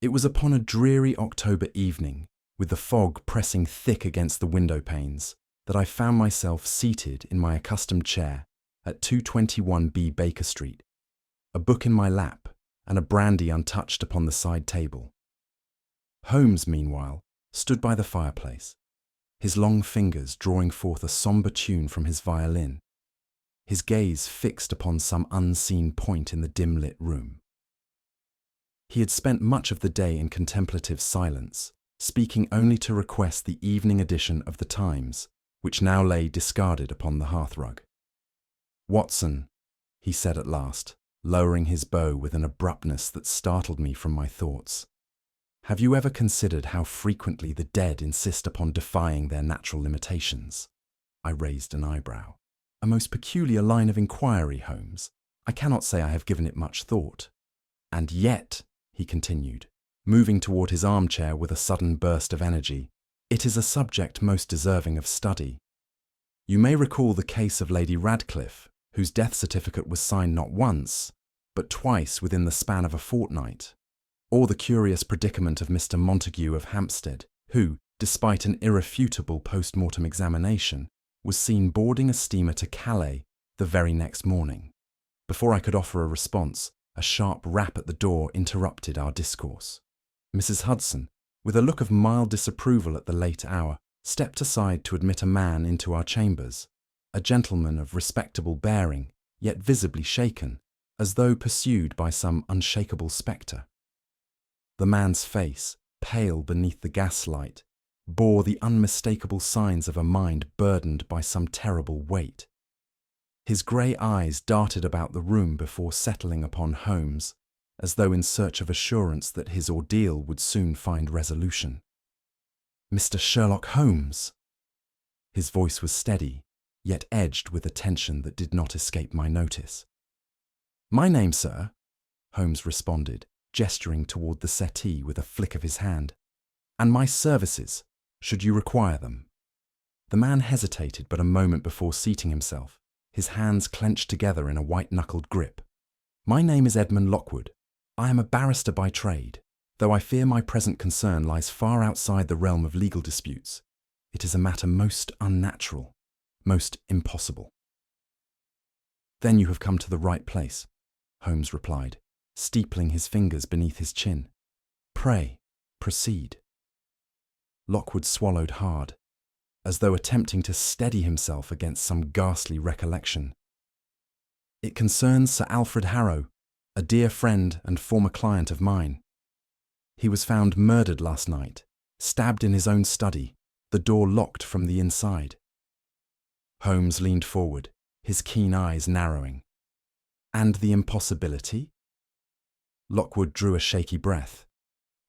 It was upon a dreary October evening, with the fog pressing thick against the window panes, that I found myself seated in my accustomed chair at 221B Baker Street, a book in my lap and a brandy untouched upon the side table. Holmes, meanwhile, stood by the fireplace, his long fingers drawing forth a sombre tune from his violin, his gaze fixed upon some unseen point in the dim-lit room. He had spent much of the day in contemplative silence, speaking only to request the evening edition of the Times, which now lay discarded upon the hearthrug. "Watson," he said at last, lowering his bow with an abruptness that startled me from my thoughts, "have you ever considered how frequently the dead insist upon defying their natural limitations?" I raised an eyebrow. "A most peculiar line of inquiry, Holmes. I cannot say I have given it much thought. And yet," he continued, moving toward his armchair with a sudden burst of energy, "it is a subject most deserving of study. You may recall the case of Lady Radcliffe, whose death certificate was signed not once, but twice within the span of a fortnight, or the curious predicament of Mr. Montague of Hampstead, who, despite an irrefutable post-mortem examination, was seen boarding a steamer to Calais the very next morning. Before I could offer a response, a sharp rap at the door interrupted our discourse. Mrs. Hudson, with a look of mild disapproval at the late hour, stepped aside to admit a man into our chambers, a gentleman of respectable bearing, yet visibly shaken, as though pursued by some unshakable spectre. The man's face, pale beneath the gaslight, bore the unmistakable signs of a mind burdened by some terrible weight. His grey eyes darted about the room before settling upon Holmes, as though in search of assurance that his ordeal would soon find resolution. "Mr. Sherlock Holmes!" His voice was steady, yet edged with a tension that did not escape my notice. "My name, sir," Holmes responded, gesturing toward the settee with a flick of his hand, "and my services, should you require them." The man hesitated but a moment before seating himself, his hands clenched together in a white-knuckled grip. "My name is Edmund Lockwood. I am a barrister by trade, though I fear my present concern lies far outside the realm of legal disputes. It is a matter most unnatural, most impossible." "Then you have come to the right place," Holmes replied, steepling his fingers beneath his chin. "Pray, proceed." Lockwood swallowed hard, as though attempting to steady himself against some ghastly recollection. "It concerns Sir Alfred Harrow, a dear friend and former client of mine. He was found murdered last night, stabbed in his own study, the door locked from the inside." Holmes leaned forward, his keen eyes narrowing. "And the impossibility?" Lockwood drew a shaky breath.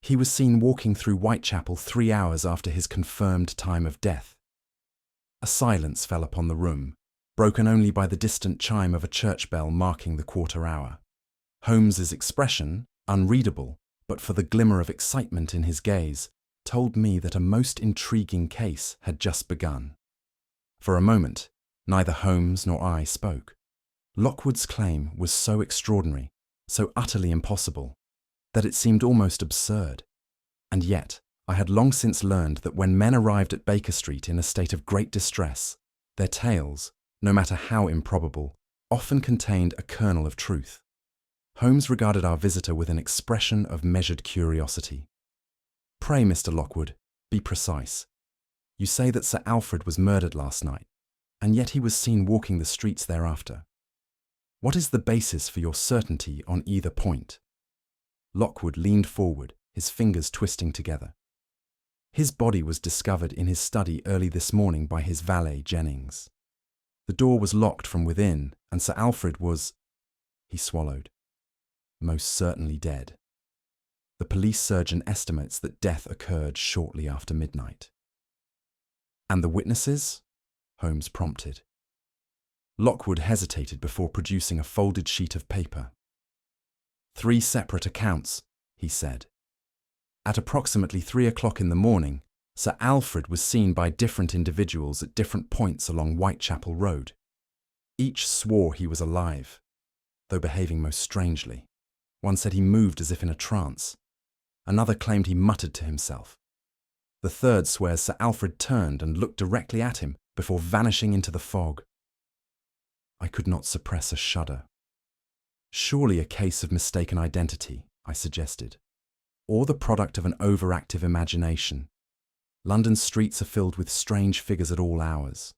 "He was seen walking through Whitechapel 3 hours after his confirmed time of death." A silence fell upon the room, broken only by the distant chime of a church bell marking the quarter hour. Holmes's expression, unreadable, but for the glimmer of excitement in his gaze, told me that a most intriguing case had just begun. For a moment, neither Holmes nor I spoke. Lockwood's claim was so extraordinary, so utterly impossible, that it seemed almost absurd. And yet, I had long since learned that when men arrived at Baker Street in a state of great distress, their tales, no matter how improbable, often contained a kernel of truth. Holmes regarded our visitor with an expression of measured curiosity. "Pray, Mr. Lockwood, be precise. You say that Sir Alfred was murdered last night, and yet he was seen walking the streets thereafter. What is the basis for your certainty on either point?" Lockwood leaned forward, his fingers twisting together. "His body was discovered in his study early this morning by his valet, Jennings. The door was locked from within, and Sir Alfred was—" He swallowed. "Most certainly dead. The police surgeon estimates that death occurred shortly after midnight." "And the witnesses?" Holmes prompted. Lockwood hesitated before producing a folded sheet of paper. "3 separate accounts," he said. "At approximately 3 o'clock in the morning, Sir Alfred was seen by different individuals at different points along Whitechapel Road. Each swore he was alive, though behaving most strangely. One said he moved as if in a trance. Another claimed he muttered to himself. The third swears Sir Alfred turned and looked directly at him before vanishing into the fog. I could not suppress a shudder. Surely a case of mistaken identity, I suggested, or the product of an overactive imagination. London's streets are filled with strange figures at all hours.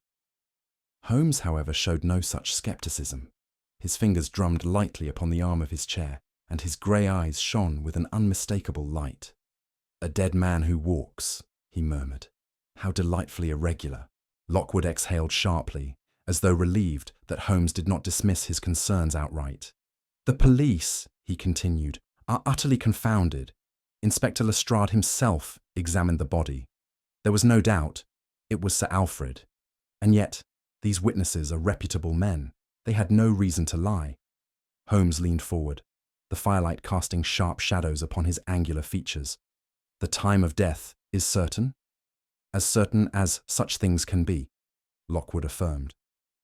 Holmes, however, showed no such scepticism. His fingers drummed lightly upon the arm of his chair, and his grey eyes shone with an unmistakable light. "A dead man who walks," he murmured. "How delightfully irregular." Lockwood exhaled sharply, as though relieved that Holmes did not dismiss his concerns outright. "The police," he continued, "are utterly confounded. Inspector Lestrade himself examined the body. There was no doubt it was Sir Alfred. And yet, these witnesses are reputable men. They had no reason to lie." Holmes leaned forward, the firelight casting sharp shadows upon his angular features. "The time of death is certain?" "As certain as such things can be," Lockwood affirmed.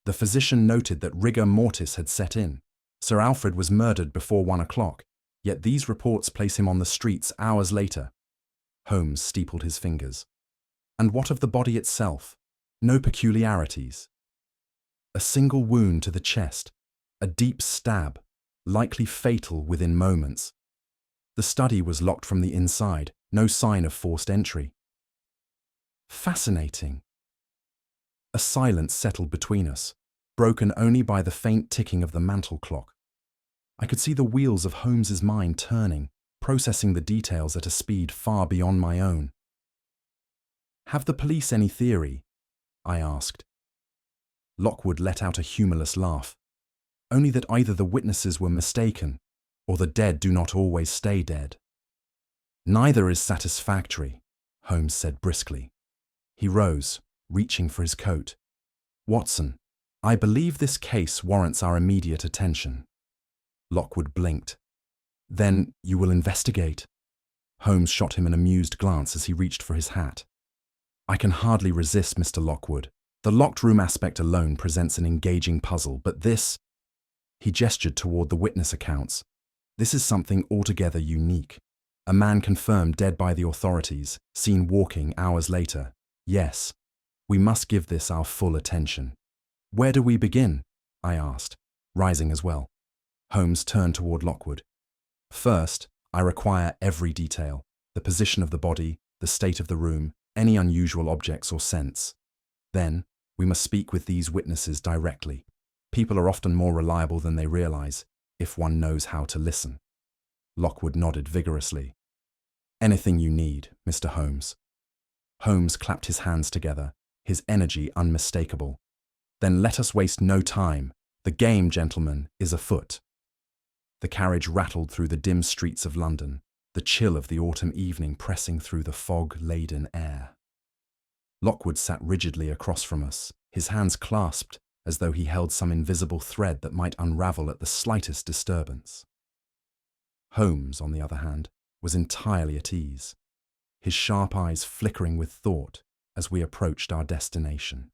"The physician noted that rigor mortis had set in. Sir Alfred was murdered before 1 o'clock, yet these reports place him on the streets hours later." Holmes steepled his fingers. "And what of the body itself? No peculiarities?" "A single wound to the chest, a deep stab, likely fatal within moments. The study was locked from the inside, no sign of forced entry." "Fascinating." A silence settled between us, broken only by the faint ticking of the mantel clock. I could see the wheels of Holmes's mind turning, processing the details at a speed far beyond my own. "Have the police any theory?" I asked. Lockwood let out a humourless laugh. "Only that either the witnesses were mistaken, or the dead do not always stay dead." "Neither is satisfactory," Holmes said briskly. He rose, reaching for his coat. "Watson, I believe this case warrants our immediate attention." Lockwood blinked. "Then you will investigate?" Holmes shot him an amused glance as he reached for his hat. "I can hardly resist, Mr. Lockwood. The locked room aspect alone presents an engaging puzzle, but this—" He gestured toward the witness accounts. "This is something altogether unique. A man confirmed dead by the authorities, seen walking hours later. Yes, we must give this our full attention." "Where do we begin?" I asked, rising as well. Holmes turned toward Lockwood. "First, I require every detail: the position of the body, the state of the room, any unusual objects or scents. Then, we must speak with these witnesses directly. People are often more reliable than they realize, if one knows how to listen." Lockwood nodded vigorously. "Anything you need, Mr. Holmes." Holmes clapped his hands together, his energy unmistakable. "Then let us waste no time. The game, gentlemen, is afoot." The carriage rattled through the dim streets of London, the chill of the autumn evening pressing through the fog-laden air. Lockwood sat rigidly across from us, his hands clasped as though he held some invisible thread that might unravel at the slightest disturbance. Holmes, on the other hand, was entirely at ease, his sharp eyes flickering with thought as we approached our destination.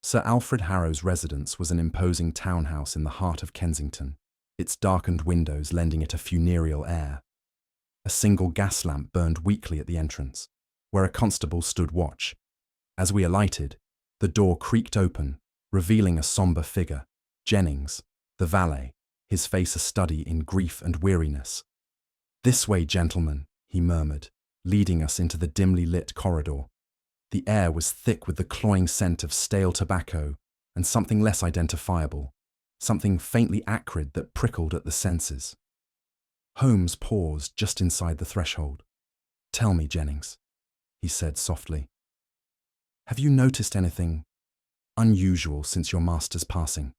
Sir Alfred Harrow's residence was an imposing townhouse in the heart of Kensington, its darkened windows lending it a funereal air. A single gas lamp burned weakly at the entrance, where a constable stood watch. As we alighted, the door creaked open, revealing a sombre figure, Jennings, the valet, his face a study in grief and weariness. "This way, gentlemen," he murmured, leading us into the dimly lit corridor. The air was thick with the cloying scent of stale tobacco and something less identifiable, something faintly acrid that prickled at the senses. Holmes paused just inside the threshold. "Tell me, Jennings," he said softly. "Have you noticed anything unusual since your master's passing?"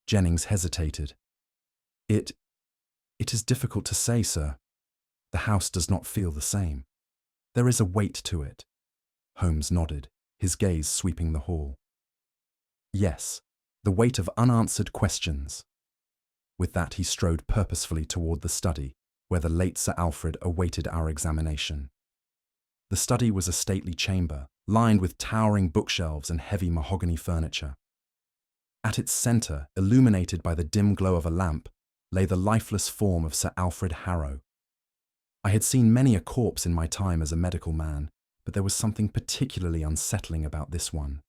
Jennings hesitated. It is difficult to say, sir. The house does not feel the same. There is a weight to it." Holmes nodded, his gaze sweeping the hall. "Yes, the weight of unanswered questions." With that he strode purposefully toward the study, where the late Sir Alfred awaited our examination. The study was a stately chamber, lined with towering bookshelves and heavy mahogany furniture. At its centre, illuminated by the dim glow of a lamp, lay the lifeless form of Sir Alfred Harrow. I had seen many a corpse in my time as a medical man, but there was something particularly unsettling about this one.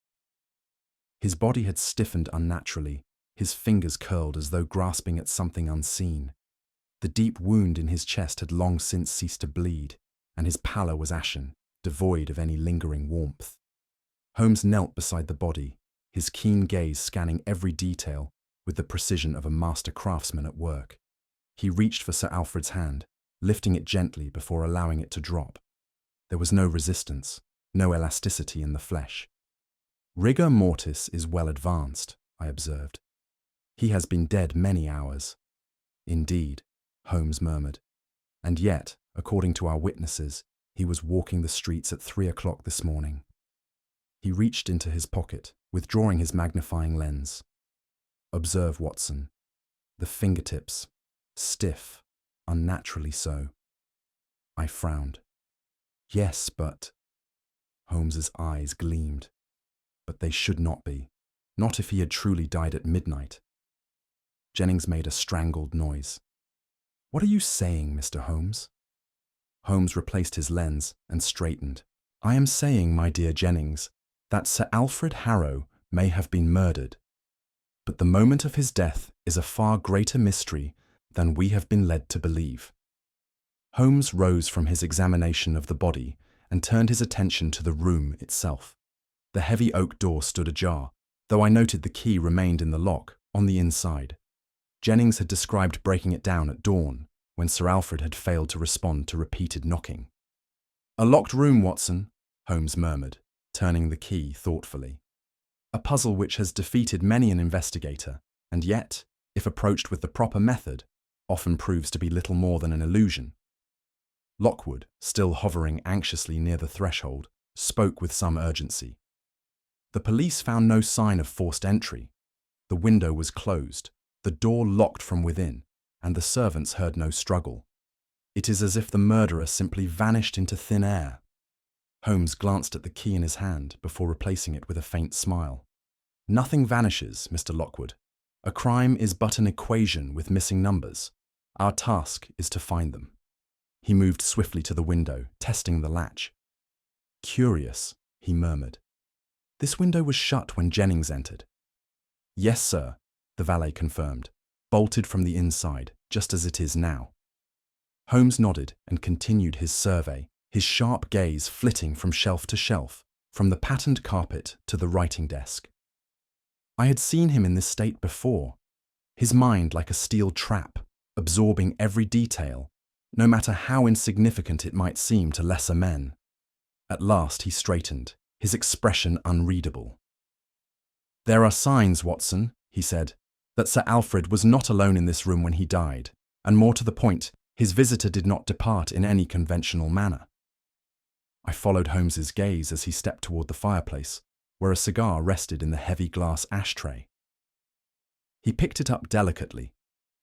His body had stiffened unnaturally, his fingers curled as though grasping at something unseen. The deep wound in his chest had long since ceased to bleed, and his pallor was ashen, devoid of any lingering warmth. Holmes knelt beside the body, his keen gaze scanning every detail with the precision of a master craftsman at work. He reached for Sir Alfred's hand, lifting it gently before allowing it to drop. There was no resistance, no elasticity in the flesh. Rigor mortis is well advanced, I observed. He has been dead many hours. Indeed, Holmes murmured. And yet, according to our witnesses, he was walking the streets at 3 o'clock this morning. He reached into his pocket, withdrawing his magnifying lens. Observe, Watson. The fingertips, stiff, unnaturally so. I frowned. Yes, but... Holmes's eyes gleamed. But they should not be. Not if he had truly died at midnight. Jennings made a strangled noise. What are you saying, Mr. Holmes? Holmes replaced his lens and straightened. I am saying, my dear Jennings, that Sir Alfred Harrow may have been murdered. But the moment of his death is a far greater mystery than we have been led to believe. Holmes rose from his examination of the body and turned his attention to the room itself. The heavy oak door stood ajar, though I noted the key remained in the lock, on the inside. Jennings had described breaking it down at dawn, when Sir Alfred had failed to respond to repeated knocking. A locked room, Watson, Holmes murmured, turning the key thoughtfully. A puzzle which has defeated many an investigator, and yet, if approached with the proper method, often proves to be little more than an illusion. Lockwood, still hovering anxiously near the threshold, spoke with some urgency. The police found no sign of forced entry. The window was closed, the door locked from within, and the servants heard no struggle. It is as if the murderer simply vanished into thin air. Holmes glanced at the key in his hand before replacing it with a faint smile. Nothing vanishes, Mr. Lockwood. A crime is but an equation with missing numbers. Our task is to find them. He moved swiftly to the window, testing the latch. Curious, he murmured. This window was shut when Jennings entered. Yes, sir, the valet confirmed, bolted from the inside, just as it is now. Holmes nodded and continued his survey, his sharp gaze flitting from shelf to shelf, from the patterned carpet to the writing desk. I had seen him in this state before, his mind like a steel trap, absorbing every detail, no matter how insignificant it might seem to lesser men. At last he straightened, his expression unreadable. There are signs, Watson, he said, that Sir Alfred was not alone in this room when he died, and more to the point, his visitor did not depart in any conventional manner. I followed Holmes's gaze as he stepped toward the fireplace, where a cigar rested in the heavy glass ashtray. He picked it up delicately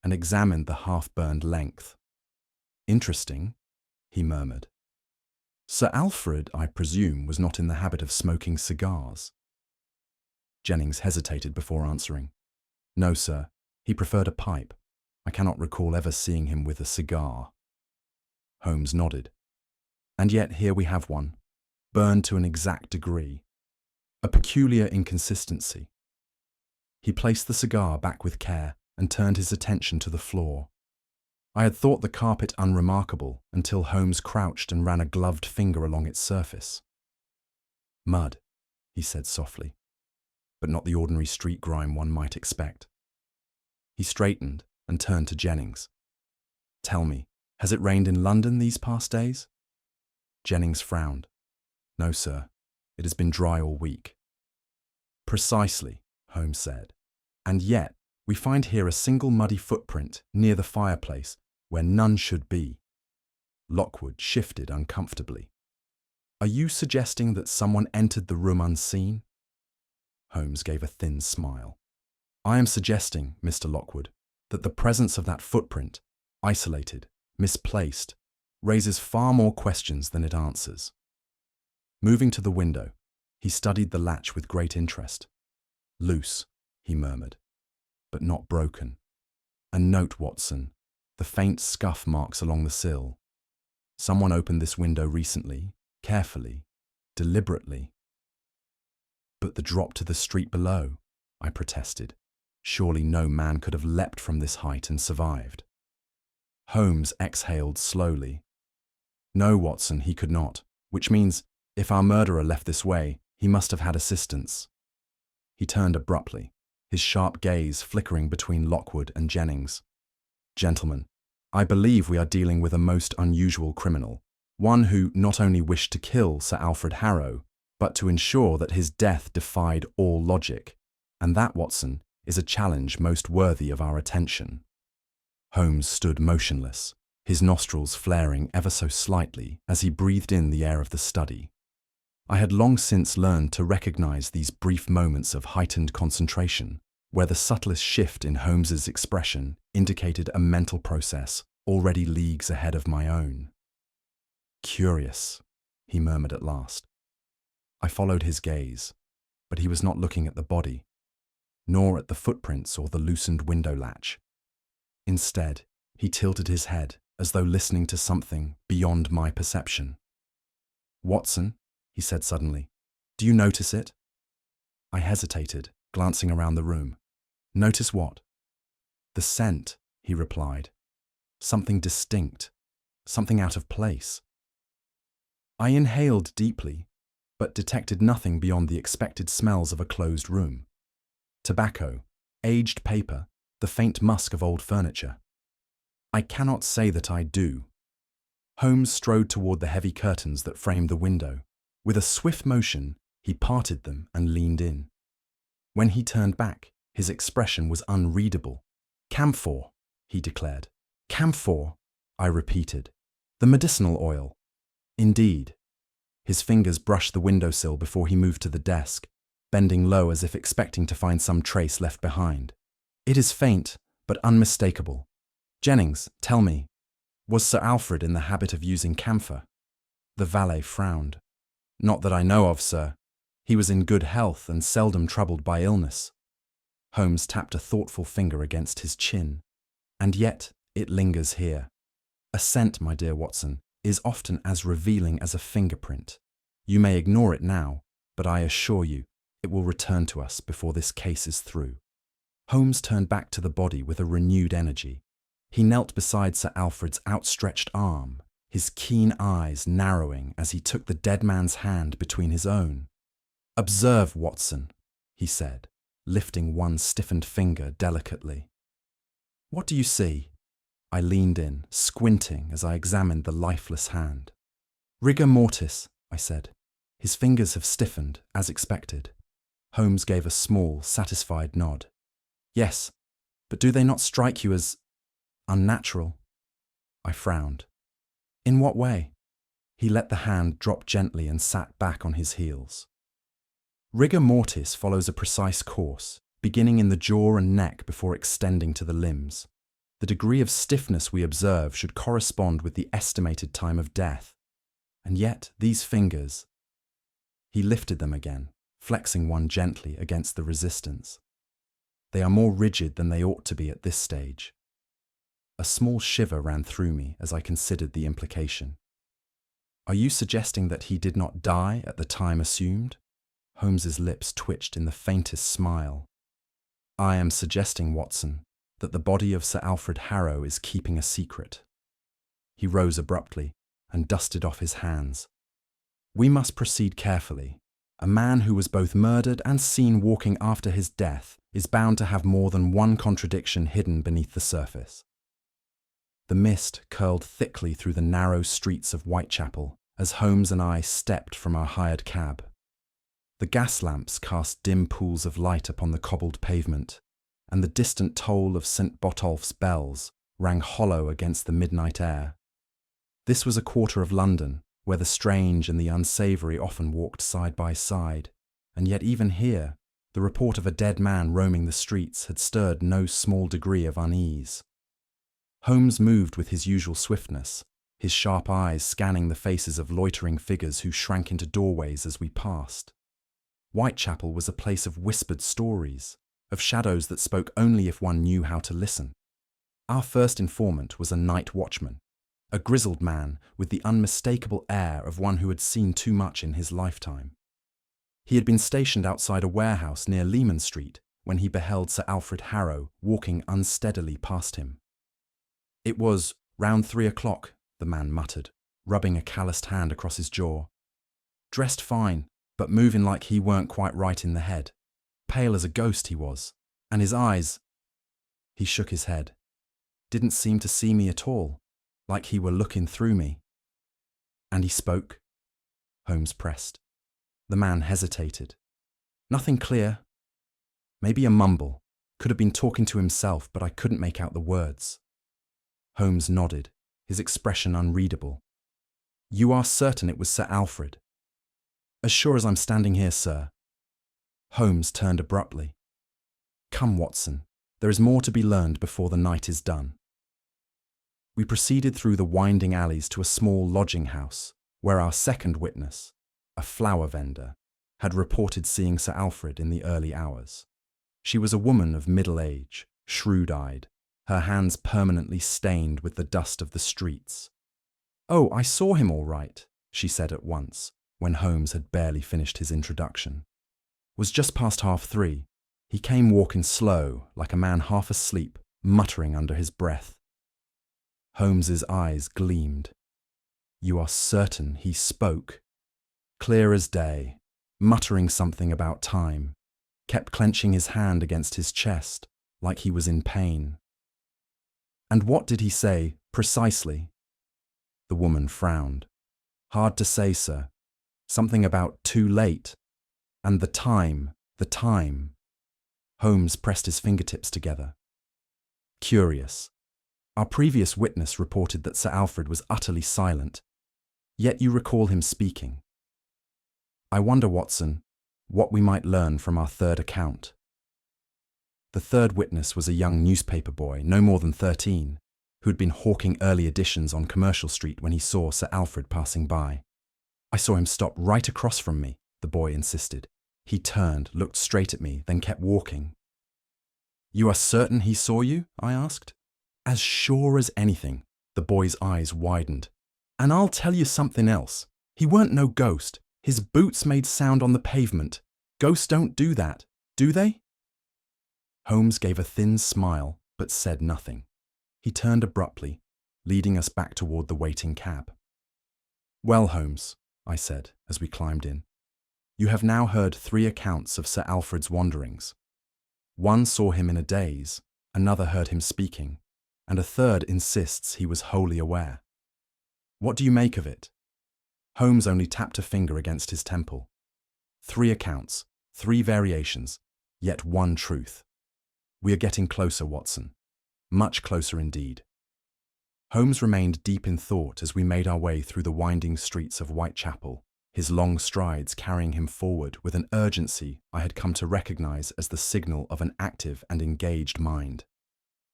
and examined the half-burned length. Interesting, he murmured. Sir Alfred, I presume, was not in the habit of smoking cigars. Jennings hesitated before answering. No, sir, he preferred a pipe. I cannot recall ever seeing him with a cigar. Holmes nodded. And yet here we have one, burned to an exact degree. A peculiar inconsistency. He placed the cigar back with care and turned his attention to the floor. I had thought the carpet unremarkable until Holmes crouched and ran a gloved finger along its surface. Mud, he said softly, but not the ordinary street grime one might expect. He straightened and turned to Jennings. Tell me, has it rained in London these past days? Jennings frowned. No, sir. It has been dry all week. Precisely, Holmes said. And yet, we find here a single muddy footprint near the fireplace where none should be. Lockwood shifted uncomfortably. Are you suggesting that someone entered the room unseen? Holmes gave a thin smile. I am suggesting, Mr. Lockwood, that the presence of that footprint, isolated, misplaced, raises far more questions than it answers. Moving to the window, he studied the latch with great interest. Loose, he murmured, but not broken. And note, Watson, the faint scuff marks along the sill. Someone opened this window recently, carefully, deliberately. But the drop to the street below, I protested. Surely no man could have leapt from this height and survived. Holmes exhaled slowly. No, Watson, he could not, which means if our murderer left this way, he must have had assistance. He turned abruptly, his sharp gaze flickering between Lockwood and Jennings. Gentlemen, I believe we are dealing with a most unusual criminal, one who not only wished to kill Sir Alfred Harrow, but to ensure that his death defied all logic, and that, Watson, is a challenge most worthy of our attention. Holmes stood motionless, his nostrils flaring ever so slightly as he breathed in the air of the study. I had long since learned to recognize these brief moments of heightened concentration, where the subtlest shift in Holmes's expression indicated a mental process already leagues ahead of my own. "Curious," he murmured at last. I followed his gaze, but he was not looking at the body, nor at the footprints or the loosened window latch. Instead, he tilted his head as though listening to something beyond my perception. "Watson," he said suddenly, "do you notice it?" I hesitated, glancing around the room. "Notice what?" "The scent," he replied. "Something distinct, something out of place." I inhaled deeply, but detected nothing beyond the expected smells of a closed room. Tobacco, aged paper, the faint musk of old furniture. "I cannot say that I do." Holmes strode toward the heavy curtains that framed the window. With a swift motion, he parted them and leaned in. When he turned back, his expression was unreadable. "Camphor," he declared. "Camphor," I repeated. "The medicinal oil." "Indeed." His fingers brushed the windowsill before he moved to the desk, bending low as if expecting to find some trace left behind. "It is faint, but unmistakable. Jennings, tell me, was Sir Alfred in the habit of using camphor?" The valet frowned. "Not that I know of, sir. He was in good health and seldom troubled by illness." Holmes tapped a thoughtful finger against his chin. "And yet it lingers here. A scent, my dear Watson, is often as revealing as a fingerprint. You may ignore it now, but I assure you it will return to us before this case is through." Holmes turned back to the body with a renewed energy. He knelt beside Sir Alfred's outstretched arm, his keen eyes narrowing as he took the dead man's hand between his own. "Observe, Watson," he said, lifting one stiffened finger delicately. "What do you see?" I leaned in, squinting as I examined the lifeless hand. "Rigor mortis," I said. "His fingers have stiffened, as expected." Holmes gave a small, satisfied nod. "Yes, but do they not strike you as unnatural?" I frowned. "In what way?" He let the hand drop gently and sat back on his heels. "Rigor mortis follows a precise course, beginning in the jaw and neck before extending to the limbs. The degree of stiffness we observe should correspond with the estimated time of death. And yet these fingers—" He lifted them again, flexing one gently against the resistance. "They are more rigid than they ought to be at this stage." A small shiver ran through me as I considered the implication. "Are you suggesting that he did not die at the time assumed?" Holmes's lips twitched in the faintest smile. "I am suggesting, Watson, that the body of Sir Alfred Harrow is keeping a secret." He rose abruptly and dusted off his hands. "We must proceed carefully. A man who was both murdered and seen walking after his death is bound to have more than one contradiction hidden beneath the surface." The mist curled thickly through the narrow streets of Whitechapel as Holmes and I stepped from our hired cab. The gas lamps cast dim pools of light upon the cobbled pavement, and the distant toll of St. Botolph's bells rang hollow against the midnight air. This was a quarter of London where the strange and the unsavoury often walked side by side, and yet even here, the report of a dead man roaming the streets had stirred no small degree of unease. Holmes moved with his usual swiftness, his sharp eyes scanning the faces of loitering figures who shrank into doorways as we passed. Whitechapel was a place of whispered stories, of shadows that spoke only if one knew how to listen. Our first informant was a night watchman, a grizzled man with the unmistakable air of one who had seen too much in his lifetime. He had been stationed outside a warehouse near Leman Street when he beheld Sir Alfred Harrow walking unsteadily past him. "It was round 3 o'clock, the man muttered, rubbing a calloused hand across his jaw. "Dressed fine, but moving like he weren't quite right in the head. Pale as a ghost he was, and his eyes—" He shook his head. "Didn't seem to see me at all, like he were looking through me." "And he spoke?" Holmes pressed. The man hesitated. "Nothing clear. Maybe a mumble. Could have been talking to himself, but I couldn't make out the words." Holmes nodded, his expression unreadable. "You are certain it was Sir Alfred?" "As sure as I'm standing here, sir." Holmes turned abruptly. "Come, Watson, there is more to be learned before the night is done." We proceeded through the winding alleys to a small lodging house, where our second witness, a flower vendor, had reported seeing Sir Alfred in the early hours. She was a woman of middle age, shrewd-eyed, her hands permanently stained with the dust of the streets. "Oh, I saw him all right," she said at once, when Holmes had barely finished his introduction. "Was just past 3:30. He came walking slow, like a man half asleep, muttering under his breath." Holmes's eyes gleamed. "You are certain he spoke?" "Clear as day, muttering something about time. Kept clenching his hand against his chest, like he was in pain." "And what did he say, precisely?" The woman frowned. "Hard to say, sir. Something about too late. And the time. Holmes pressed his fingertips together. "Curious. Our previous witness reported that Sir Alfred was utterly silent, yet you recall him speaking. I wonder, Watson, what we might learn from our third account." The third witness was a young newspaper boy, no more than 13, who had been hawking early editions on Commercial Street when he saw Sir Alfred passing by. "I saw him stop right across from me," the boy insisted. "He turned, looked straight at me, then kept walking." "You are certain he saw you?" I asked. "As sure as anything." The boy's eyes widened. "And I'll tell you something else. He weren't no ghost. His boots made sound on the pavement. Ghosts don't do that, do they?" Holmes gave a thin smile, but said nothing. He turned abruptly, leading us back toward the waiting cab. "Well, Holmes," I said as we climbed in, "you have now heard 3 accounts of Sir Alfred's wanderings. One saw him in a daze, another heard him speaking, and a third insists he was wholly aware. What do you make of it?" Holmes only tapped a finger against his temple. 3 accounts, 3 variations, yet one truth. We are getting closer, Watson. Much closer indeed. Holmes remained deep in thought as we made our way through the winding streets of Whitechapel, his long strides carrying him forward with an urgency I had come to recognize as the signal of an active and engaged mind.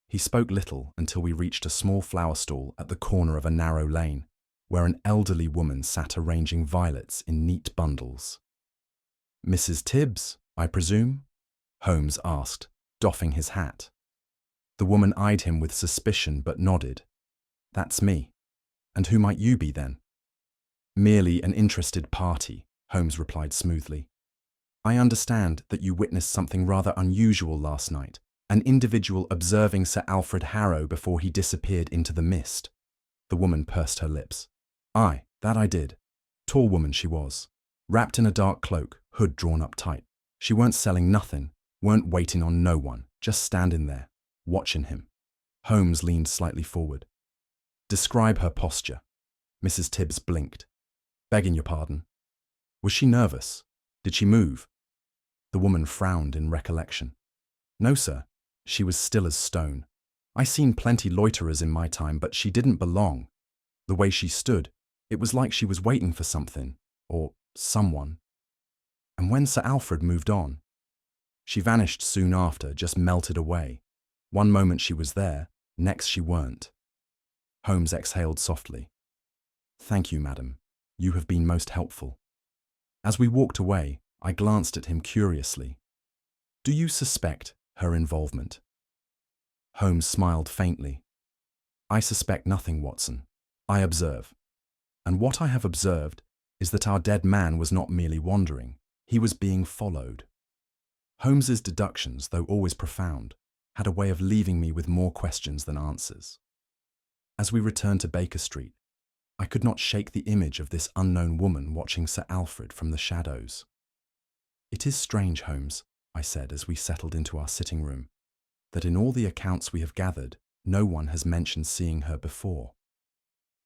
He spoke little until we reached a small flower stall at the corner of a narrow lane, where an elderly woman sat arranging violets in neat bundles. "Mrs. Tibbs, I presume?" Holmes asked, doffing his hat. The woman eyed him with suspicion but nodded. "That's me. And who might you be then?" "Merely an interested party," Holmes replied smoothly. "I understand that you witnessed something rather unusual last night, an individual observing Sir Alfred Harrow before he disappeared into the mist." The woman pursed her lips. "Aye, that I did. Tall woman she was, wrapped in a dark cloak, hood drawn up tight. She weren't selling nothing, weren't waiting on no one, just standing there, watching him." Holmes leaned slightly forward. "Describe her posture." Mrs. Tibbs blinked. "Begging your pardon." "Was she nervous? Did she move?" The woman frowned in recollection. "No, sir. She was still as stone. I seen plenty loiterers in my time, but she didn't belong. The way she stood, it was like she was waiting for something, or someone. And when Sir Alfred moved on, she vanished soon after, just melted away. One moment she was there, next she weren't." Holmes exhaled softly. "Thank you, madam. You have been most helpful." As we walked away, I glanced at him curiously. "Do you suspect her involvement?" Holmes smiled faintly. "I suspect nothing, Watson. I observe. And what I have observed is that our dead man was not merely wandering, he was being followed. Holmes's deductions, though always profound, had a way of leaving me with more questions than answers. As we returned to Baker Street, I could not shake the image of this unknown woman watching Sir Alfred from the shadows. "It is strange, Holmes," I said as we settled into our sitting room, "that in all the accounts we have gathered, no one has mentioned seeing her before.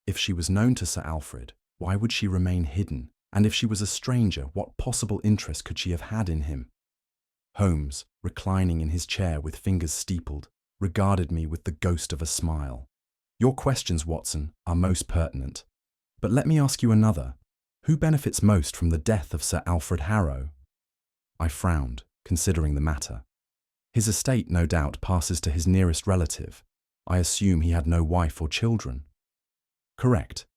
If she was known to Sir Alfred, why would she remain hidden? And if she was a stranger, what possible interest could she have had in him?" Holmes, reclining in his chair with fingers steepled, regarded me with the ghost of a smile. "Your questions, Watson, are most pertinent. But let me ask you another. Who benefits most from the death of Sir Alfred Harrow?" I frowned, considering the matter. His estate, no doubt, passes to his nearest relative. I assume he had no wife or children. Correct.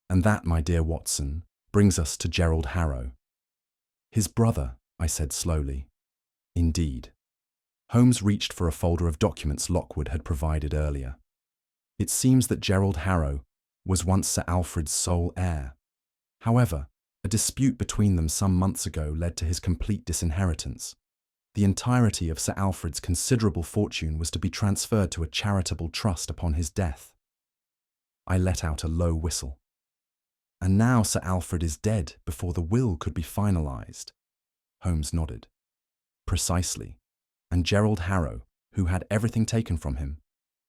And that, my dear Watson, brings us to Gerald Harrow. "His brother," I said slowly. "Indeed." Holmes reached for a folder of documents Lockwood had provided earlier. "It seems that Gerald Harrow was once Sir Alfred's sole heir. However, a dispute between them some months ago led to his complete disinheritance. The entirety of Sir Alfred's considerable fortune was to be transferred to a charitable trust upon his death." I let out a low whistle. "And now Sir Alfred is dead before the will could be finalized." Holmes nodded. "Precisely. And Gerald Harrow, who had everything taken from him,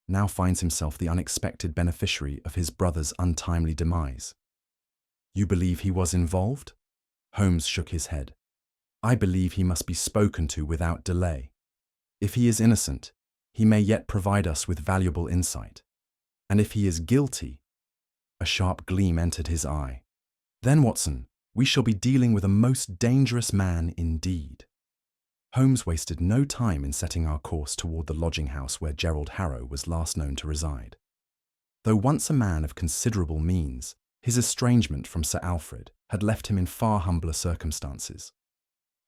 now finds himself the unexpected beneficiary of his brother's untimely demise." "You believe he was involved?" Holmes shook his head. "I believe he must be spoken to without delay. If he is innocent, he may yet provide us with valuable insight. And if he is guilty—" A sharp gleam entered his eye. "Then, Watson, we shall be dealing with a most dangerous man indeed." Holmes wasted no time in setting our course toward the lodging house where Gerald Harrow was last known to reside. Though once a man of considerable means, his estrangement from Sir Alfred had left him in far humbler circumstances.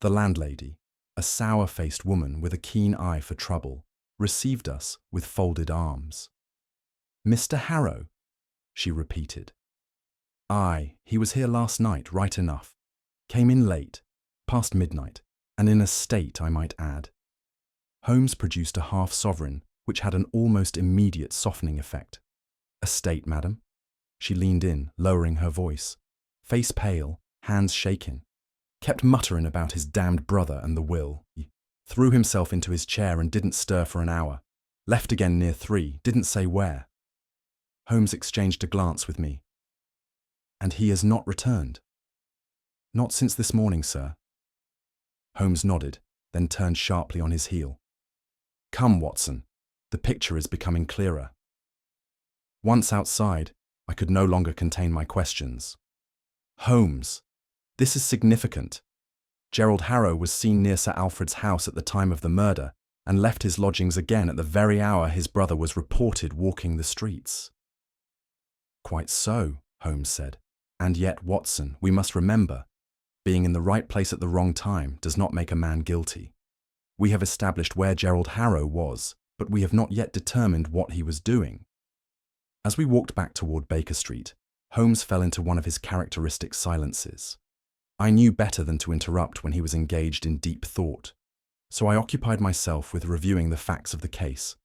The landlady, a sour-faced woman with a keen eye for trouble, received us with folded arms. "Mr. Harrow?" she repeated. "Aye, he was here last night, right enough. Came in late, past midnight, and in a state, I might add." Holmes produced a half-sovereign, which had an almost immediate softening effect. "A state, madam?" She leaned in, lowering her voice. Face pale, hands shaking. "Kept muttering about his damned brother and the will. He threw himself into his chair and didn't stir for an hour. Left again near 3, didn't say where." Holmes exchanged a glance with me. "And he has not returned?" "Not since this morning, sir." Holmes nodded, then turned sharply on his heel. "Come, Watson, the picture is becoming clearer." Once outside, I could no longer contain my questions. "Holmes, this is significant. Gerald Harrow was seen near Sir Alfred's house at the time of the murder and left his lodgings again at the very hour his brother was reported walking the streets." "Quite so," Holmes said. "And yet, Watson, we must remember, being in the right place at the wrong time does not make a man guilty. We have established where Gerald Harrow was, but we have not yet determined what he was doing." As we walked back toward Baker Street, Holmes fell into one of his characteristic silences. I knew better than to interrupt when he was engaged in deep thought, so I occupied myself with reviewing the facts of the case.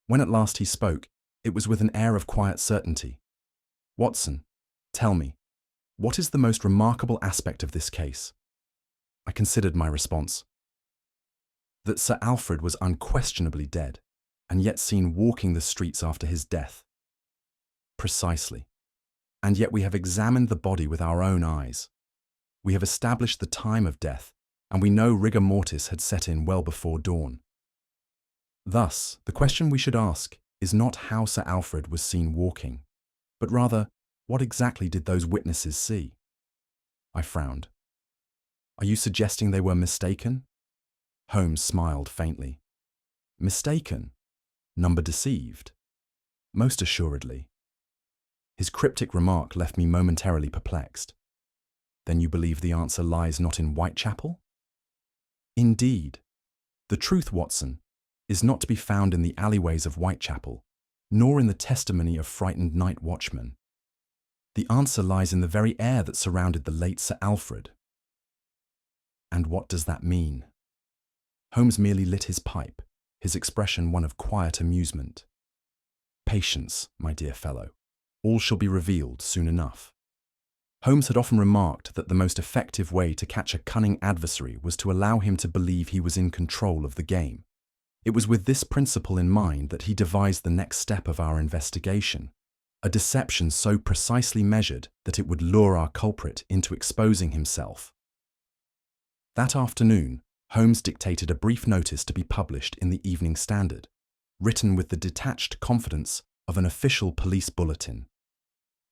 When at last he spoke, it was with an air of quiet certainty. "Watson, tell me, what is the most remarkable aspect of this case?" I considered my response. "That Sir Alfred was unquestionably dead, and yet seen walking the streets after his death." "Precisely. And yet we have examined the body with our own eyes. We have established the time of death, and we know rigor mortis had set in well before dawn. Thus, the question we should ask is not how Sir Alfred was seen walking, but rather, what exactly did those witnesses see?" I frowned. "Are you suggesting they were mistaken?" Holmes smiled faintly. "Mistaken? Number deceived?" "Most assuredly." His cryptic remark left me momentarily perplexed. "Then you believe the answer lies not in Whitechapel?" "Indeed. The truth, Watson, is not to be found in the alleyways of Whitechapel, nor in the testimony of frightened night watchmen. The answer lies in the very air that surrounded the late Sir Alfred. And what does that mean? Holmes merely lit his pipe, his expression one of quiet amusement. Patience, my dear fellow. All shall be revealed soon enough. Holmes had often remarked that the most effective way to catch a cunning adversary was to allow him to believe he was in control of the game. It was with this principle in mind that he devised the next step of our investigation, a deception so precisely measured that it would lure our culprit into exposing himself. That afternoon, Holmes dictated a brief notice to be published in the Evening Standard, written with the detached confidence of an official police bulletin.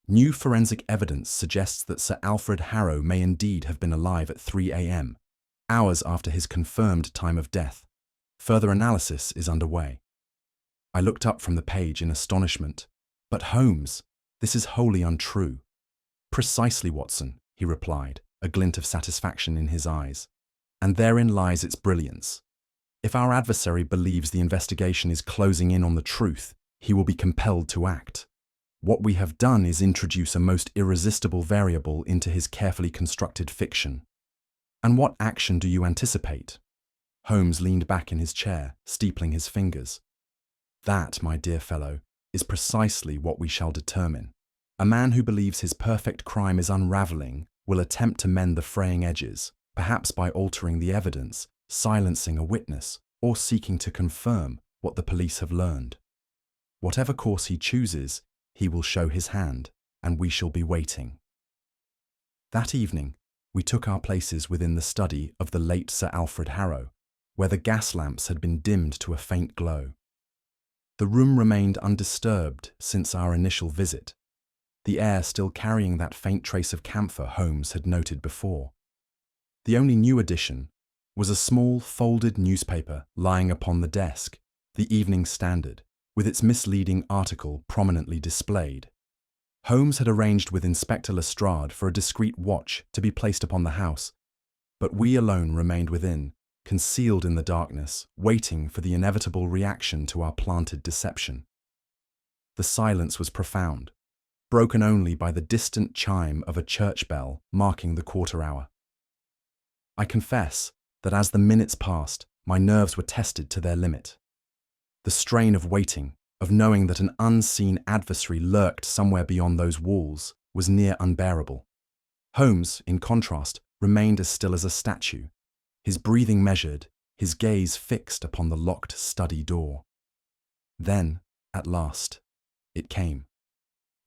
New forensic evidence suggests that Sir Alfred Harrow may indeed have been alive at 3 a.m., hours after his confirmed time of death. Further analysis is underway. I looked up from the page in astonishment. But Holmes, this is wholly untrue. Precisely, Watson, he replied, a glint of satisfaction in his eyes. And therein lies its brilliance. If our adversary believes the investigation is closing in on the truth, he will be compelled to act. What we have done is introduce a most irresistible variable into his carefully constructed fiction. And what action do you anticipate? Holmes leaned back in his chair, steepling his fingers. That, my dear fellow, is precisely what we shall determine. A man who believes his perfect crime is unraveling will attempt to mend the fraying edges, perhaps by altering the evidence, silencing a witness, or seeking to confirm what the police have learned. Whatever course he chooses, he will show his hand, and we shall be waiting. That evening, we took our places within the study of the late Sir Alfred Harrow, where the gas lamps had been dimmed to a faint glow. The room remained undisturbed since our initial visit, the air still carrying that faint trace of camphor Holmes had noted before. The only new addition was a small folded newspaper lying upon the desk, the Evening Standard, with its misleading article prominently displayed. Holmes had arranged with Inspector Lestrade for a discreet watch to be placed upon the house, but we alone remained within, concealed in the darkness, waiting for the inevitable reaction to our planted deception. The silence was profound, broken only by the distant chime of a church bell marking the quarter hour. I confess that as the minutes passed, my nerves were tested to their limit. The strain of waiting, of knowing that an unseen adversary lurked somewhere beyond those walls, was near unbearable. Holmes, in contrast, remained as still as a statue, his breathing measured, his gaze fixed upon the locked study door. Then, at last, it came.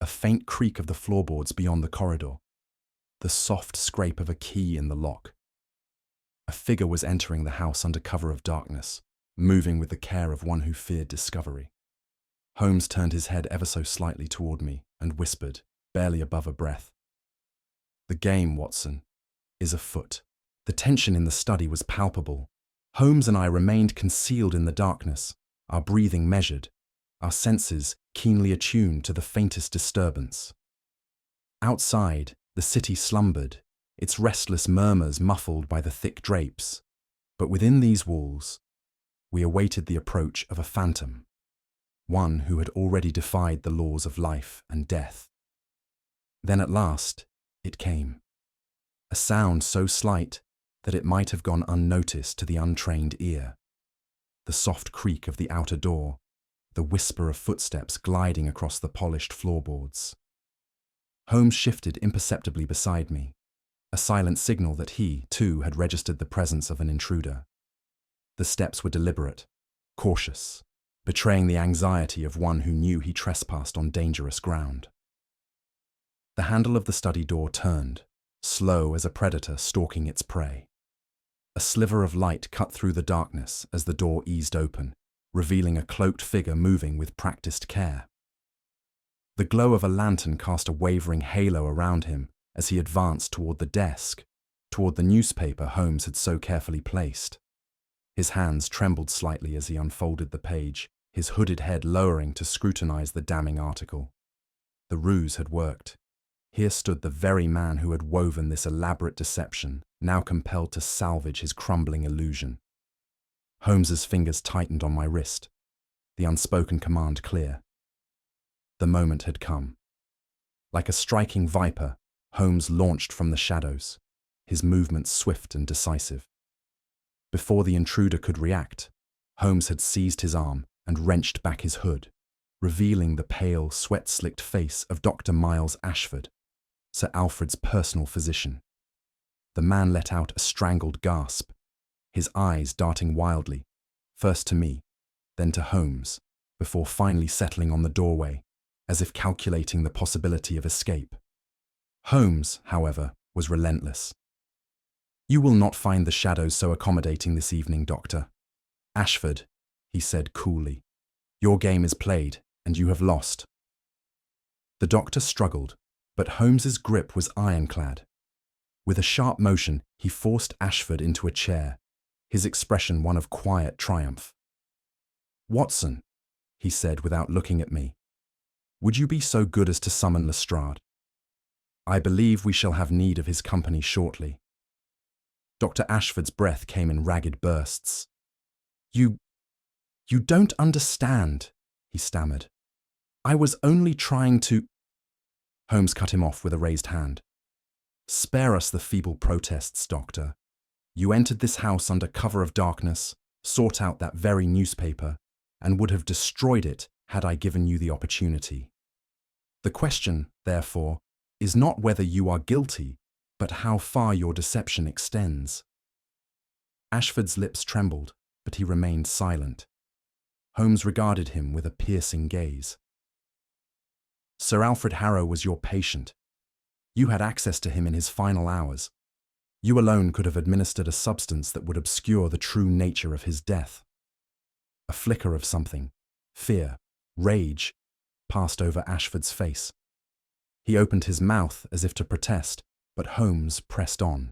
A faint creak of the floorboards beyond the corridor, the soft scrape of a key in the lock. A figure was entering the house under cover of darkness, moving with the care of one who feared discovery. Holmes turned his head ever so slightly toward me and whispered, barely above a breath, "The game, Watson, is afoot." The tension in the study was palpable. Holmes and I remained concealed in the darkness, our breathing measured, our senses keenly attuned to the faintest disturbance. Outside, the city slumbered, its restless murmurs muffled by the thick drapes. But within these walls, we awaited the approach of a phantom, one who had already defied the laws of life and death. Then at last, it came. A sound so slight that it might have gone unnoticed to the untrained ear. The soft creak of the outer door, the whisper of footsteps gliding across the polished floorboards. Holmes shifted imperceptibly beside me, a silent signal that he, too, had registered the presence of an intruder. The steps were deliberate, cautious, betraying the anxiety of one who knew he trespassed on dangerous ground. The handle of the study door turned, slow as a predator stalking its prey. A sliver of light cut through the darkness as the door eased open, revealing a cloaked figure moving with practiced care. The glow of a lantern cast a wavering halo around him as he advanced toward the desk, toward the newspaper Holmes had so carefully placed. His hands trembled slightly as he unfolded the page, his hooded head lowering to scrutinize the damning article. The ruse had worked. Here stood the very man who had woven this elaborate deception, now compelled to salvage his crumbling illusion. Holmes's fingers tightened on my wrist, the unspoken command clear. The moment had come. Like a striking viper, Holmes launched from the shadows, his movements swift and decisive. Before the intruder could react, Holmes had seized his arm and wrenched back his hood, revealing the pale, sweat-slicked face of Dr. Miles Ashford, Sir Alfred's personal physician. The man let out a strangled gasp, his eyes darting wildly, first to me, then to Holmes, before finally settling on the doorway, as if calculating the possibility of escape. Holmes, however, was relentless. "You will not find the shadows so accommodating this evening, Doctor. Ashford," he said coolly, "your game is played, and you have lost." The doctor struggled, but Holmes's grip was ironclad. With a sharp motion, he forced Ashford into a chair, his expression one of quiet triumph. "Watson," he said without looking at me, "would you be so good as to summon Lestrade? I believe we shall have need of his company shortly." Dr. Ashford's breath came in ragged bursts. You don't understand," he stammered. "I was only trying to—" Holmes cut him off with a raised hand. "Spare us the feeble protests, Doctor. You entered this house under cover of darkness, sought out that very newspaper, and would have destroyed it had I given you the opportunity. The question, therefore, is not whether you are guilty, but how far your deception extends." Ashford's lips trembled, but he remained silent. Holmes regarded him with a piercing gaze. "Sir Alfred Harrow was your patient. You had access to him in his final hours. You alone could have administered a substance that would obscure the true nature of his death." A flicker of something, fear, rage, passed over Ashford's face. He opened his mouth as if to protest, but Holmes pressed on.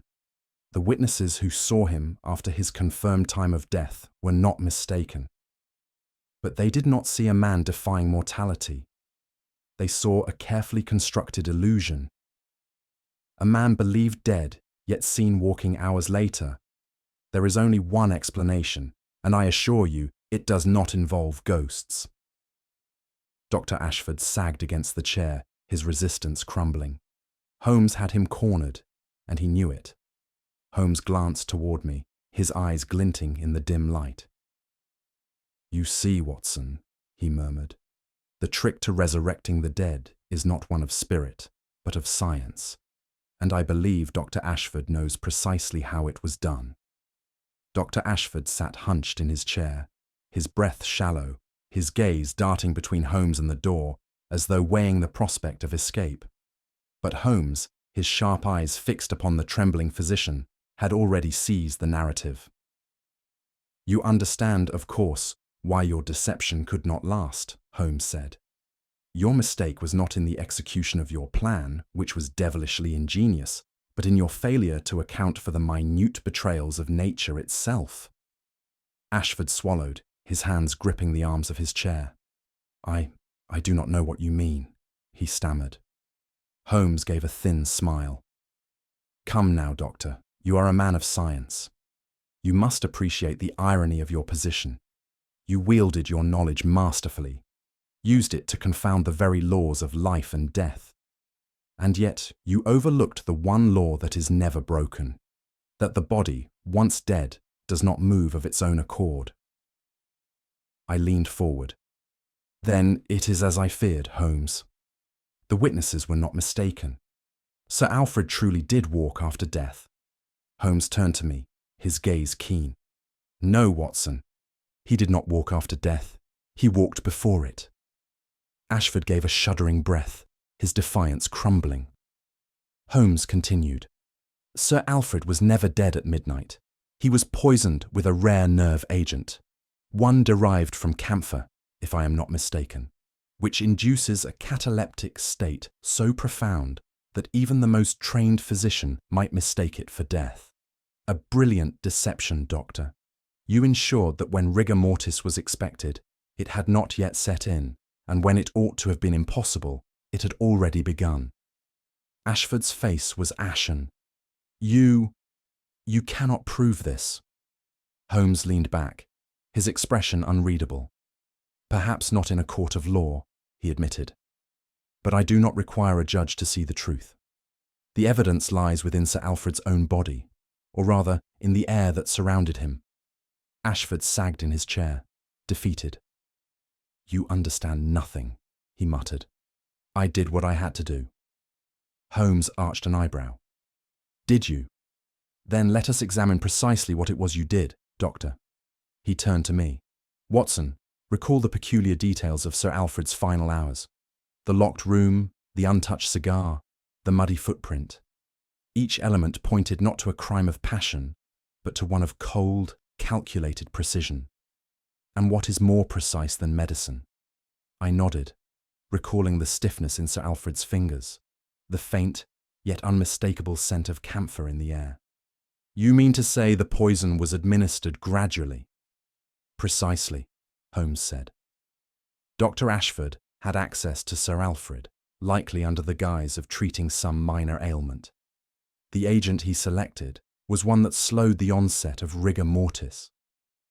The witnesses who saw him after his confirmed time of death were not mistaken. But they did not see a man defying mortality. They saw a carefully constructed illusion. A man believed dead, yet seen walking hours later. There is only one explanation, and I assure you, it does not involve ghosts. Dr. Ashford sagged against the chair, his resistance crumbling. Holmes had him cornered, and he knew it. Holmes glanced toward me, his eyes glinting in the dim light. "You see, Watson," he murmured, "the trick to resurrecting the dead is not one of spirit, but of science, and I believe Dr. Ashford knows precisely how it was done." Dr. Ashford sat hunched in his chair, his breath shallow, his gaze darting between Holmes and the door, as though weighing the prospect of escape. But Holmes, his sharp eyes fixed upon the trembling physician, had already seized the narrative. "You understand, of course, why your deception could not last," Holmes said. "Your mistake was not in the execution of your plan, which was devilishly ingenious, but in your failure to account for the minute betrayals of nature itself." Ashford swallowed, his hands gripping the arms of his chair. I do not know what you mean," he stammered. Holmes gave a thin smile. "Come now, Doctor, you are a man of science. You must appreciate the irony of your position. You wielded your knowledge masterfully, used it to confound the very laws of life and death. And yet you overlooked the one law that is never broken, that the body, once dead, does not move of its own accord." I leaned forward. "Then it is as I feared, Holmes. The witnesses were not mistaken. Sir Alfred truly did walk after death." Holmes turned to me, his gaze keen. "No, Watson. He did not walk after death. He walked before it." Ashford gave a shuddering breath, his defiance crumbling. Holmes continued. "Sir Alfred was never dead at midnight. He was poisoned with a rare nerve agent, one derived from camphor, if I am not mistaken, which induces a cataleptic state so profound that even the most trained physician might mistake it for death. A brilliant deception, Doctor. You ensured that when rigor mortis was expected, it had not yet set in, and when it ought to have been impossible, it had already begun." Ashford's face was ashen. You cannot prove this." Holmes leaned back, his expression unreadable. "Perhaps not in a court of law," he admitted. But I do not require a judge to see the truth. The evidence lies within Sir Alfred's own body, or rather, in the air that surrounded him. Ashford sagged in his chair, defeated. "You understand nothing," he muttered. "I did what I had to do." Holmes arched an eyebrow. "Did you? Then let us examine precisely what it was you did, Doctor." He turned to me. "Watson, recall the peculiar details of Sir Alfred's final hours. The locked room, the untouched cigar, the muddy footprint. Each element pointed not to a crime of passion, but to one of cold, calculated precision. And what is more precise than medicine?" I nodded, recalling the stiffness in Sir Alfred's fingers, the faint, yet unmistakable scent of camphor in the air. "You mean to say the poison was administered gradually?" "Precisely," Holmes said. Dr. Ashford had access to Sir Alfred, likely under the guise of treating some minor ailment. The agent he selected was one that slowed the onset of rigor mortis,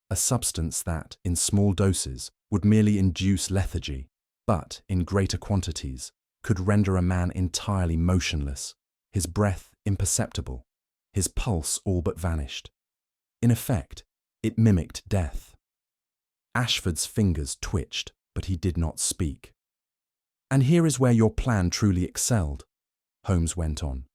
a substance that, in small doses, would merely induce lethargy, but, in greater quantities, could render a man entirely motionless, his breath imperceptible, his pulse all but vanished. In effect, it mimicked death. Ashford's fingers twitched, but he did not speak. "And here is where your plan truly excelled," Holmes went on.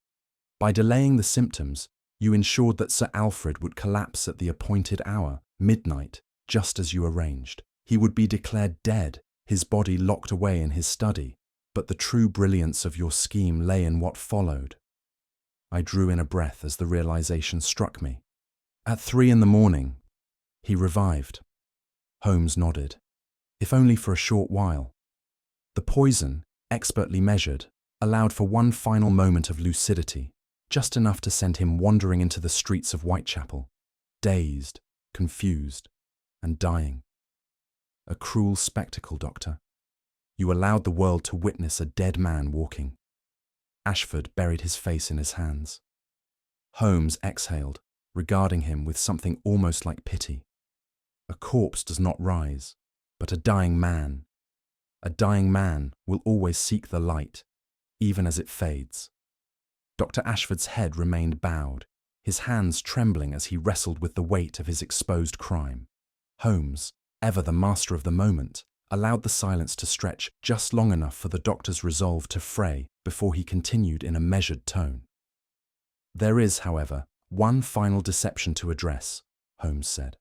"By delaying the symptoms, you ensured that Sir Alfred would collapse at the appointed hour, midnight, just as you arranged. He would be declared dead, his body locked away in his study, but the true brilliance of your scheme lay in what followed." I drew in a breath as the realization struck me. "At 3 a.m, he revived." Holmes nodded. "If only for a short while. The poison, expertly measured, allowed for one final moment of lucidity, just enough to send him wandering into the streets of Whitechapel, dazed, confused, and dying. A cruel spectacle, Doctor. You allowed the world to witness a dead man walking." Ashford buried his face in his hands. Holmes exhaled, regarding him with something almost like pity. A corpse does not rise, but a dying man. A dying man will always seek the light, even as it fades. Dr. Ashford's head remained bowed, his hands trembling as he wrestled with the weight of his exposed crime. Holmes, ever the master of the moment, allowed the silence to stretch just long enough for the doctor's resolve to fray before he continued in a measured tone. "There is, however, one final deception to address," Holmes said.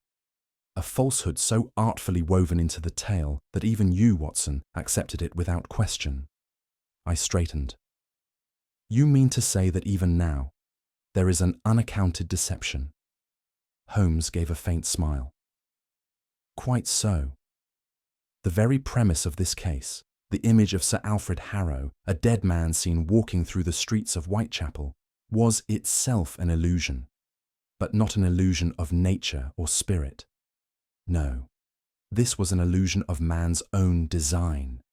"A falsehood so artfully woven into the tale that even you, Watson, accepted it without question." I straightened. "You mean to say that even now, there is an unaccounted deception?" Holmes gave a faint smile. "Quite so. The very premise of this case, the image of Sir Alfred Harrow, a dead man seen walking through the streets of Whitechapel, was itself an illusion, but not an illusion of nature or spirit. No, this was an illusion of man's own design."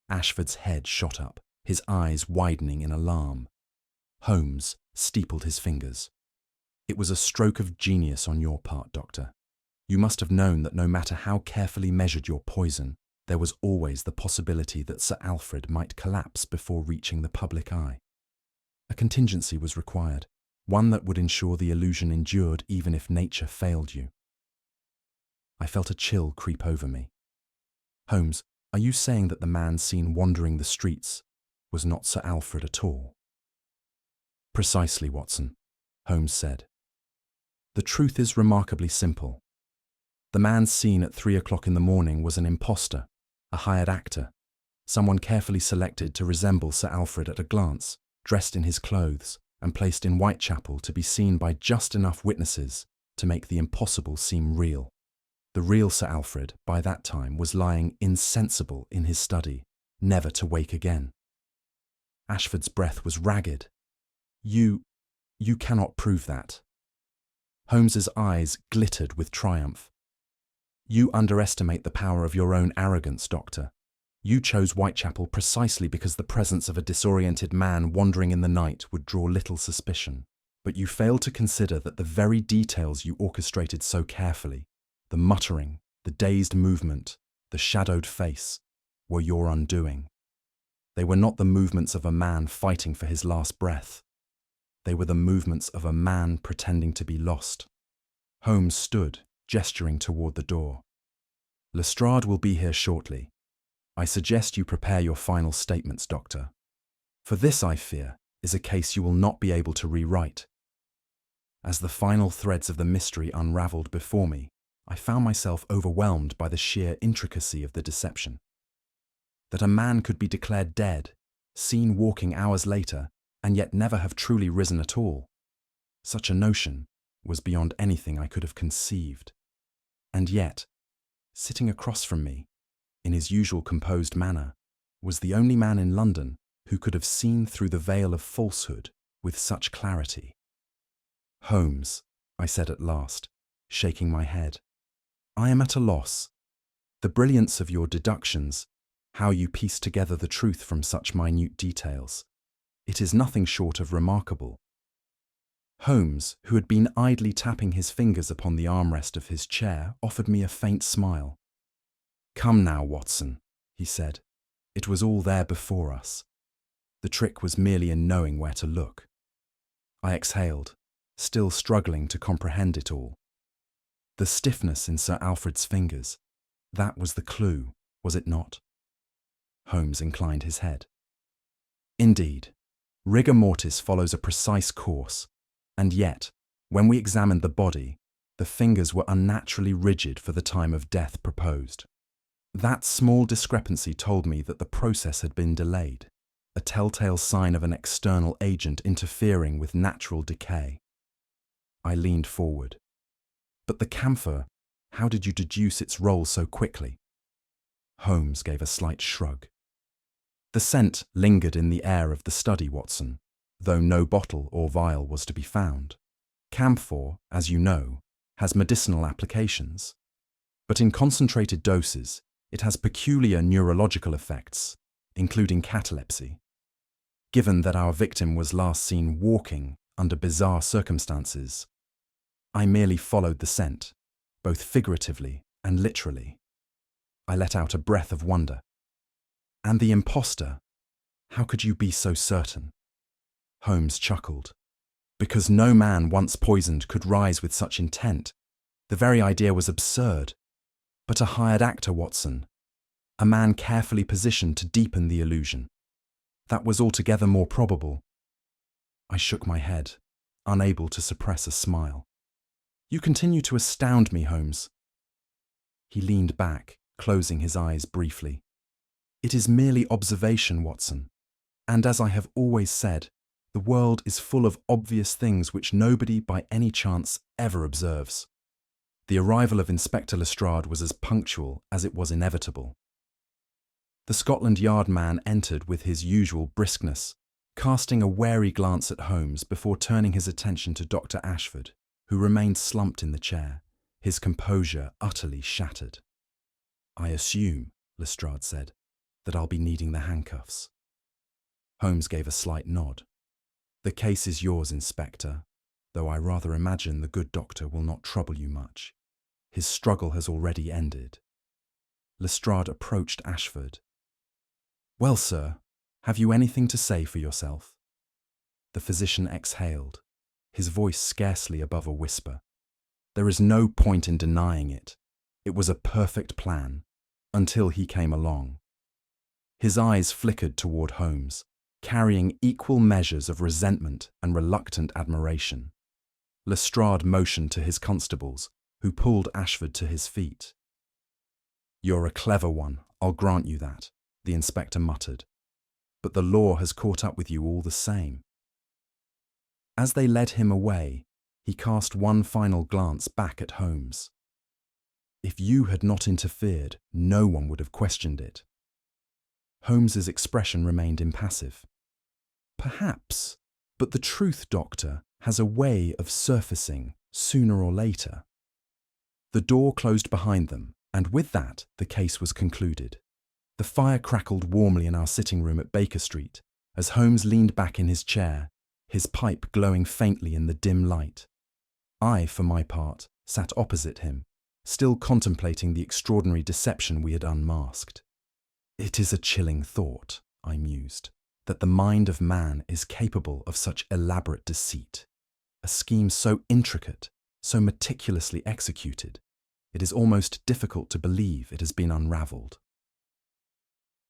Ashford's head shot up, his eyes widening in alarm. Holmes steepled his fingers. "It was a stroke of genius on your part, Doctor. You must have known that no matter how carefully measured your poison, there was always the possibility that Sir Alfred might collapse before reaching the public eye. A contingency was required, one that would ensure the illusion endured even if nature failed you." I felt a chill creep over me. "Holmes, are you saying that the man seen wandering the streets was not Sir Alfred at all?" "Precisely, Watson," Holmes said. "The truth is remarkably simple. The man seen at 3 o'clock in the morning was an impostor, a hired actor, someone carefully selected to resemble Sir Alfred at a glance, dressed in his clothes and placed in Whitechapel to be seen by just enough witnesses to make the impossible seem real. The real Sir Alfred, by that time, was lying insensible in his study, never to wake again." Ashford's breath was ragged. You cannot prove that." Holmes's eyes glittered with triumph. "You underestimate the power of your own arrogance, Doctor. You chose Whitechapel precisely because the presence of a disoriented man wandering in the night would draw little suspicion. But you failed to consider that the very details you orchestrated so carefully, the muttering, the dazed movement, the shadowed face, were your undoing. They were not the movements of a man fighting for his last breath. They were the movements of a man pretending to be lost. Holmes stood, gesturing toward the door. "Lestrade will be here shortly. I suggest you prepare your final statements, Doctor. For this, I fear, is a case you will not be able to rewrite." As the final threads of the mystery unraveled before me, I found myself overwhelmed by the sheer intricacy of the deception. That a man could be declared dead, seen walking hours later, and yet never have truly risen at all. Such a notion was beyond anything I could have conceived. And yet, sitting across from me, in his usual composed manner, was the only man in London who could have seen through the veil of falsehood with such clarity. "Holmes," I said at last, shaking my head, "I am at a loss. The brilliance of your deductions, how you piece together the truth from such minute details, it is nothing short of remarkable." Holmes, who had been idly tapping his fingers upon the armrest of his chair, offered me a faint smile. "Come now, Watson," he said. "It was all there before us. The trick was merely in knowing where to look." I exhaled, still struggling to comprehend it all. The stiffness in Sir Alfred's fingers, that was the clue, was it not? Holmes inclined his head. "Indeed, rigor mortis follows a precise course, and yet, when we examined the body, the fingers were unnaturally rigid for the time of death proposed. That small discrepancy told me that the process had been delayed, a telltale sign of an external agent interfering with natural decay." I leaned forward. "But the camphor, how did you deduce its role so quickly?" Holmes gave a slight shrug. "The scent lingered in the air of the study, Watson, though no bottle or vial was to be found. Camphor, as you know, has medicinal applications, but in concentrated doses, it has peculiar neurological effects, including catalepsy. Given that our victim was last seen walking under bizarre circumstances, I merely followed the scent, both figuratively and literally." I let out a breath of wonder. "And the imposter? How could you be so certain?" Holmes chuckled. "Because no man once poisoned could rise with such intent. The very idea was absurd. But a hired actor, Watson. A man carefully positioned to deepen the illusion. That was altogether more probable." I shook my head, unable to suppress a smile. "You continue to astound me, Holmes." He leaned back, closing his eyes briefly. "It is merely observation, Watson. And as I have always said, the world is full of obvious things which nobody by any chance ever observes." The arrival of Inspector Lestrade was as punctual as it was inevitable. The Scotland Yard man entered with his usual briskness, casting a wary glance at Holmes before turning his attention to Dr. Ashford, who remained slumped in the chair, his composure utterly shattered. "I assume," Lestrade said, "that I'll be needing the handcuffs." Holmes gave a slight nod. "The case is yours, Inspector, though I rather imagine the good doctor will not trouble you much. His struggle has already ended." Lestrade approached Ashford. "Well, sir, have you anything to say for yourself?" The physician exhaled, his voice scarcely above a whisper. "There is no point in denying it. It was a perfect plan, until he came along." His eyes flickered toward Holmes, carrying equal measures of resentment and reluctant admiration. Lestrade motioned to his constables, who pulled Ashford to his feet. "You're a clever one, I'll grant you that," the inspector muttered. "But the law has caught up with you all the same." As they led him away, he cast one final glance back at Holmes. "If you had not interfered, no one would have questioned it." Holmes's expression remained impassive. "Perhaps, but the truth, Doctor, has a way of surfacing sooner or later." The door closed behind them, and with that the case was concluded. The fire crackled warmly in our sitting room at Baker Street as Holmes leaned back in his chair, his pipe glowing faintly in the dim light. I, for my part, sat opposite him, still contemplating the extraordinary deception we had unmasked. "It is a chilling thought," I mused, that the mind of man is capable of such elaborate deceit, a scheme so intricate, so meticulously executed, it is almost difficult to believe it has been unravelled.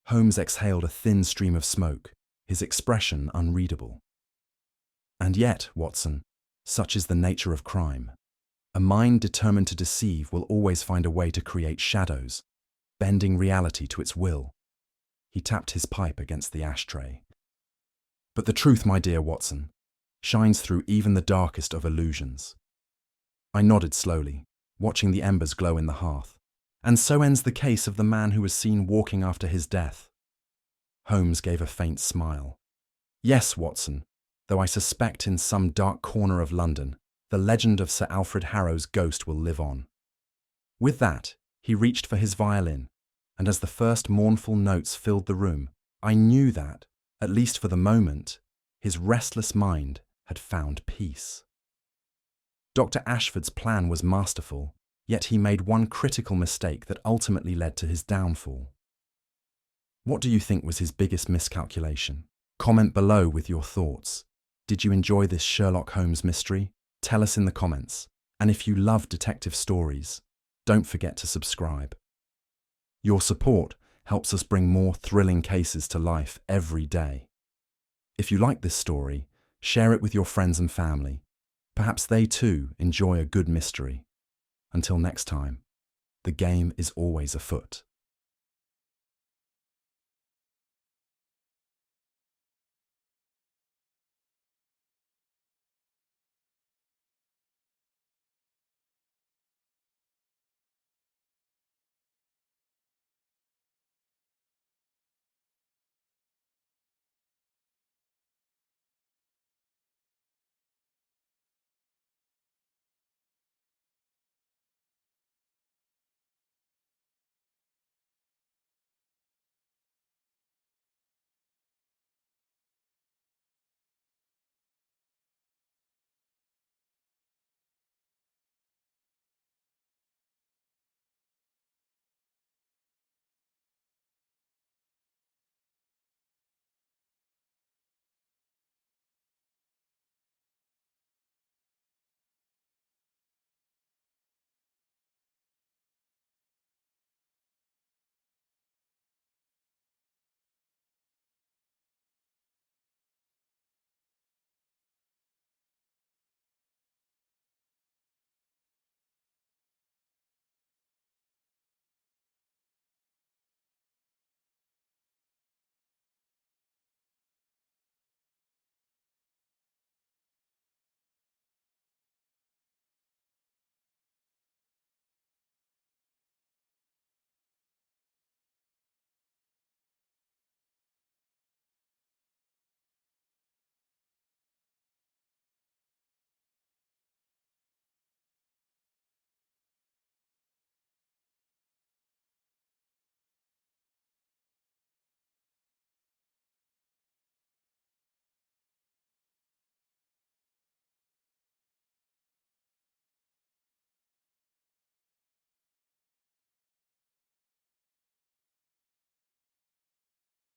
Holmes exhaled a thin stream of smoke, his expression unreadable. And yet, Watson, such is the nature of crime. A mind determined to deceive will always find a way to create shadows, bending reality to its will. He tapped his pipe against the ashtray. But the truth, my dear Watson, shines through even the darkest of illusions. I nodded slowly, watching the embers glow in the hearth. And so ends the case of the man who was seen walking after his death. Holmes gave a faint smile. Yes, Watson, though I suspect in some dark corner of London, the legend of Sir Alfred Harrow's ghost will live on. With that, he reached for his violin, and as the first mournful notes filled the room, I knew that, at least for the moment, his restless mind had found peace. Dr. Ashford's plan was masterful, yet he made one critical mistake that ultimately led to his downfall. What do you think was his biggest miscalculation? Comment below with your thoughts. Did you enjoy this Sherlock Holmes mystery? Tell us in the comments. And if you love detective stories, don't forget to subscribe. Your support helps us bring more thrilling cases to life every day. If you like this story, share it with your friends and family. Perhaps they too enjoy a good mystery. Until next time, the game is always afoot.